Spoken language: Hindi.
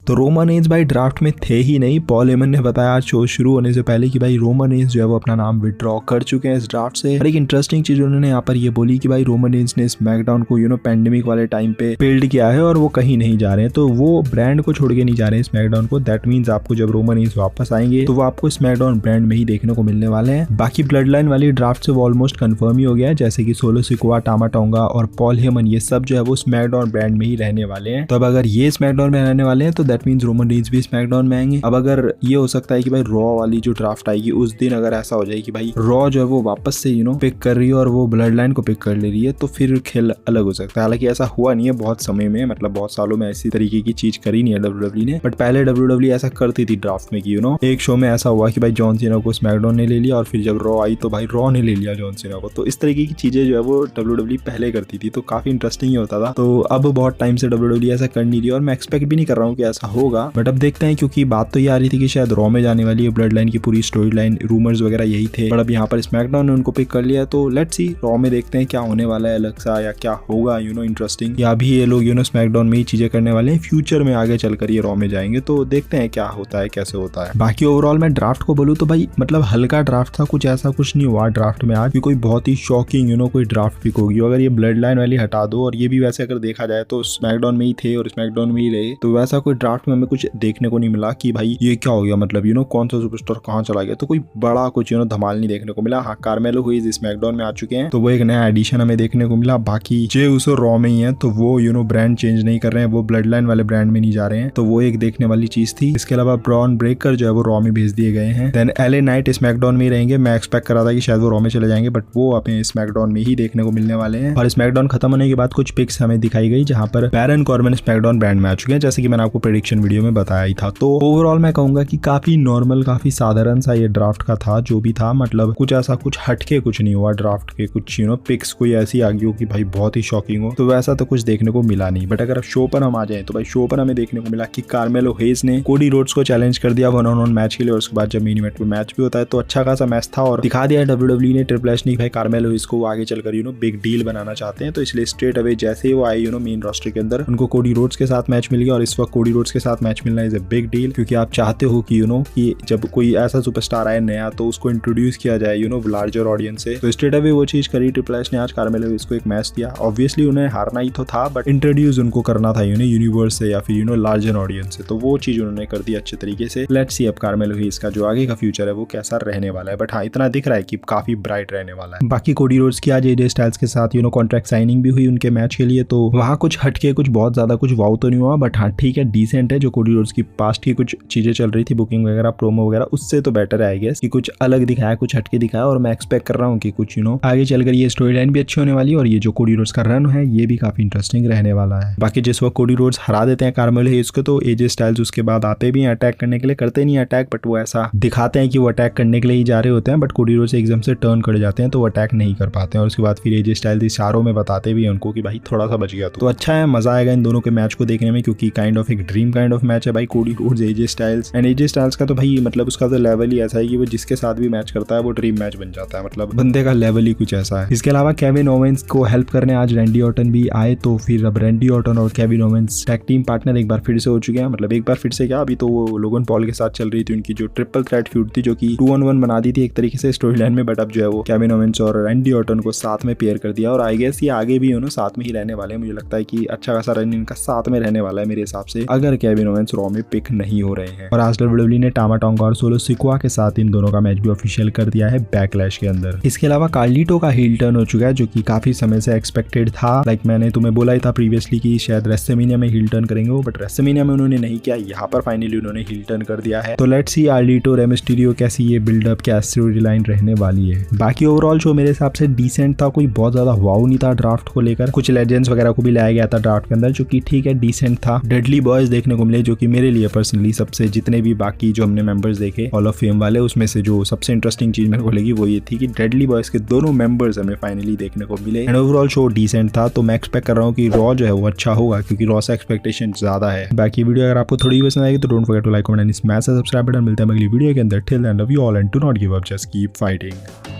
तो रोमन रेंज भाई ड्राफ्ट में थे ही नहीं। पॉल हेमन ने बताया शो शुरू होने से पहले कि भाई रोमन रेंज जो है वो अपना नाम विड्रॉ कर चुके हैं इस ड्राफ्ट से। और एक इंटरेस्टिंग चीज उन्होंने यहाँ पर ये बोली कि भाई रोमन रेंज ने स्मैकडाउन को पैंडेमिक वाले टाइम पे बिल्ड किया है और वो कहीं नहीं जा रहे हैं, तो वो ब्रांड को छोड़ के नहीं जा रहे हैं स्मैकडाउन को। दैट मींस आपको जब रोमन रेंज वापस आएंगे तो वो आपको स्मैकडाउन ब्रांड में ही देखने को मिलने वाले हैं। बाकी ब्लड लाइन वाली ड्राफ्ट से वो ऑलमोस्ट कंफर्म ही हो गया है, जैसे कि सोलो सिकोआ, टामा टोंगा और पॉल हेमन, ये सब जो है वो स्मैकडाउन ब्रांड में ही रहने वाले हैं। तो अब अगर ये स्मैकडाउन में रहने वाले हैं तो दैट मींस रोमन रेंज भी स्मैकडाउन में आएंगे। अब अगर ये हो सकता है कि भाई रॉ वाली जो ड्राफ्ट आएगी उस दिन अगर ऐसा हो जाए कि भाई रॉ जो है वो वापस से पिक कर रही है और वो ब्लड लाइन को पिक कर ले रही है, तो फिर खेल अलग हो सकता है। हालांकि ऐसा हुआ नहीं है बहुत समय में, मतलब बहुत सालों में ऐसी तरीके की चीज करी नहीं है डब्ल्यूडब्ल्यू ने, बट पहले डब्ल्यूडब्ल्यू ऐसा करती थी ड्राफ्ट में कि एक शो में ऐसा हुआ कि भाई जॉन सीना को स्मैकडाउन ने ले लिया और फिर जब रॉ आई तो भाई रॉ ने ले लिया जॉन सीना को। तो इस तरीके की चीजें जो है वो डब्ल्यूडब्ल्यू पहले करती थी, तो काफी इंटरेस्टिंग ही होता था। तो अब बहुत टाइम से डब्ल्यूडब्ल्यू ऐसा कर नहीं रही और मैं एक्सपेक्ट भी नहीं कर रहा हूँ कि ऐसा होगा, बट अब देखते हैं, क्योंकि बात तो ये आ रही थी कि शायद रॉ में जाने वाली है ब्लड लाइन की पूरी स्टोरी लाइन, रूमर्स वगैरह यही थे, बट अब यहाँ पर स्मैकडाउन ने उनको पिक कर लिया। तो लेट्स सी रॉ में देखते हैं क्या होने वाला है अलग सा, या क्या होगा इंटरेस्टिंग, या भी ये लोग स्मैकडाउन में ही चीजें करने वाले हैं, फ्यूचर में आगे चलकर ये रॉ में जाएंगे। तो देखते हैं क्या होता है कैसे होता है। बाकी ओवरऑल मैं ड्राफ्ट को बोलूँ तो भाई मतलब हल्का ड्राफ्ट था, कुछ ऐसा कुछ नहीं हुआ ड्राफ्ट में आज कोई बहुत ही शॉकिंग कोई ड्राफ्ट पिक होगी। अगर ये ब्लड लाइन वाली हटा दो, और ये भी वैसे अगर देखा जाए तो स्मैकडाउन में ही थे और स्मैकडाउन में ही रहे, तो वैसा कोई ड्राफ्ट में हमें कुछ देखने को नहीं मिला कि भाई ये क्या हो गया, मतलब कौन सा सुपरस्टार कहाँ चला गया। तो कोई बड़ा कुछ धमाल नहीं देखने को मिला। हाँ, कार्मेलो हुईज स्मैकडाउन में आ चुके हैं तो वो एक नया एडिशन हमें देखने को मिला। बाकी जे उसो रॉ में ही है तो वो ब्रांड चेंज नहीं कर रहे हैं, वो ब्लड लाइन वाले ब्रांड में नहीं जा रहे हैं, तो वो एक देखने वाली चीज थी। इसके अलावा ब्रॉन ब्रेकर जो है वो रॉ में भेज दिए गए हैं। देन एलए नाइट स्मैकडाउन में ही रहेंगे। मैं एक्सपेक्ट कर रहा था कि शायद वो रॉ में चले जाएंगे, बट वो अपने स्मैकडाउन में ही देखने को मिलने वाले हैं। और स्मैकडाउन खत्म होने के बाद कुछ पिक्स हमें दिखाई गई जहां पर बैरन कॉर्बिन स्मैकडाउन ब्रांड में आ चुके हैं, जैसे कि मैंने आपको प्रेडिक्शन वीडियो में बताया ही था। तो ओवरऑल मैं कहूंगा कि काफी नॉर्मल, काफी साधारण सा ये ड्राफ्ट का था जो भी था, मतलब कुछ ऐसा कुछ हटके कुछ नहीं हुआ ड्राफ्ट के। कुछ पिक्स कोई ऐसी आ गई हो कि भाई बहुत ही शॉकिंग हो, तो वैसा तो कुछ देखने को मिला नहीं। बट अगर शो पर हम आ जाए तो भाई शो पर हमें देखने को मिला कि कार्मेलो हेज ने कोडी रोड्स को चैलेंज कर दिया 1-on-1 मैच के लिए, और उसके बाद जब मेन इवेंट में मैच भी होता है तो अच्छा खासा मैच था और दिखा दिया डब्ल्यूडब्ल्यू ने ट्रिपल एच ने भाई कार्मेलो हेज को आगे चलकर बिग डील बनाना चाहते हैं। तो इसलिए स्ट्रेट अवे जैसे ही वो आए मेन रोस्टर के अंदर उनको कोडी रोड्स के साथ मैच मिल गया, और इस वक्त कोडी रोड्स के साथ मैच मिलना इज अ बिग डील, क्योंकि आप चाहते हो कि कि जब कोई ऐसा सुपरस्टार आए नया तो उसको इंट्रोड्यूस किया जाए लार्जर ऑडियंस से। तो स्ट्रेट अवे वो चीज करी ट्रिपल एच ने आज कार्मेलो हेज को एक मैच दिया। ऑब्वियसली उन्हें हारना ही तो था, बट इंट्रोड्यूस उनको करना था यूनिवर्स से या फिर लार्जर ऑडियंस से, तो वो चीज उन्होंने कर दी अच्छे तरीके से। लेट्स सी अब कार्मेलो हेज का जो आगे का फ्यूचर है वो कैसा रहने वाला है, बट हाँ इतना दिख रहा है कि काफी ब्राइट रहने वाला है। बाकी कोडी रोड्स की आज एजे स्टाइल्स के साथ कॉन्ट्रैक्ट साइनिंग भी हुई उनके मैच के लिए, तो वहाँ कुछ हटके कुछ बहुत ज्यादा कुछ वाव तो नहीं हुआ, बट हाँ ठीक है, डिसेंट है। जो कोडी रोड्स की पास्ट की कुछ चीजें चल रही थी बुकिंग वगैरह, प्रोमो वगैरह, उससे तो बेटर है आई गेस कि कुछ अलग दिखाया, कुछ हटके दिखाया, और मैं एक्सपेक्ट कर रहा हूँ कि कुछ आगे चलकर ये स्टोरी लाइन भी अच्छी होने वाली है और ये जो कोडी रोड्स का रन है ये भी काफी इंटरेस्टिंग रहने वाला है। बाकी जिस वक्त कोडी रोड्स हरा देते हैं कार्मेलो हेज को, तो एजे स्टाइल्स उसके बाद आते भी हैं अटैक करने के लिए, करते नहीं अटैक, बट वो ऐसा दिखाते हैं कि वो अटैक करने के लिए ही जा रहे होते हैं, बट कोडी रोड्स एकदम से टर्न कर जाते हैं तो वो अटैक नहीं कर पाते हैं, और उसके बाद फिर एजे स्टाइल्स इशारों में बताते भी हैं उनको कि भाई थोड़ा सा बच गया। तो अच्छा है, मजा आएगा इन दोनों के मैच को देखने में, क्योंकि काइंड ऑफ एक ड्रीम काइंड ऑफ मैच है भाई Cody Rhodes AJ Styles. And AJ Styles का तो भाई मतलब उसका तो लेवल ही ऐसा है कि वो जिसके साथ भी मैच करता है वो ड्रीम मैच बन जाता है, मतलब बंदे का लेवल ही कुछ ऐसा है। इसके अलावा केविन ओवेंस को हेल्प करने आज रैंडी ऑर्टन भी आए, तो फिर अब रैंडी ऑर्टन और Kevin Owens tag team partner एक बार फिर से हो चुके हैं। मतलब एक बार फिर से क्या, अभी तो वो लोगन पॉल के साथ चल रही थी उनकी जो ट्रिपल थ्रेट फ्यूड थी, जो कि 2-on-1 बना दी थी एक तरीके से स्टोरी लाइन में, बट अब जो है वो केविन ओवेंस और रैंडी ऑर्टन को साथ में पेयर कर दिया, और आई गेस ये आगे भी साथ में ही रहने वाले हैं। मुझे लगता है कि अच्छा खासा रन इनका साथ में रहने वाला है मेरे हिसाब से, अगर केविन ओवेंस रॉ में पिक नहीं हो रहे हैं। और आज डब्ल्यूडब्ल्यू ने टामा टोंगा और सोलो सिकोआ के साथ इन दोनों का मैच भी ऑफिशियल कर दिया है बैकलैश के अंदर। इसके अलावा कार्लिटो का हील टर्न हो चुका है, जो कि काफी समय से एक्सपेक्टेड था। लाइक मैंने तुम्हें बोला ही था प्रीवियसली कि शायद रेसलमेनिया में हील टर्न करेंगे वो, बट रेसलमेनिया में उन्होंने नहीं किया, यहाँ पर फाइनली उन्होंने हील टर्न कर दिया है। तो let's see Carlito Rey Mysterio कैसी ये बिल्डअप, क्या स्टोरी लाइन रहने वाली है। बाकी ओवरऑल शो मेरे हिसाब से डिसेंट था, कोई बहुत ज्यादा वाव नहीं था ड्राफ्ट को लेकर। कुछ लेजेंड्स वगैरह को भी लाया गया था ड्राफ्ट के अंदर, जो कि ठीक है डिसेंट था। डेडली बॉयज देखने को मिले, जो कि मेरे लिए पर्सनली सबसे, जितने भी बाकी जो हमने मेंबर्स देखे हॉल ऑफ फेम वाले, उसमें से जो सबसे इंटरेस्टिंग चीज मेरे को लगी वो ये थी कि डेडली बॉयज के दोनों मेंबर्स हमें फाइनली देखने को मिले। एंड ओवरऑल शो डिसेंट था, तो मैं एक्सपेक्ट कर रहा हूँ कि रॉ जो है वो अच्छा होगा, क्योंकि रॉ से एक्सपेक्टेशन ज्यादा है। बाकी वीडियो अगर आपको थोड़ी पसंद आएगी तो don't forget to like, comment and smash the subscribe button. मिलते हैं अगली वीडियो के अंदर। Till then love you all and do not give up, just keep fighting.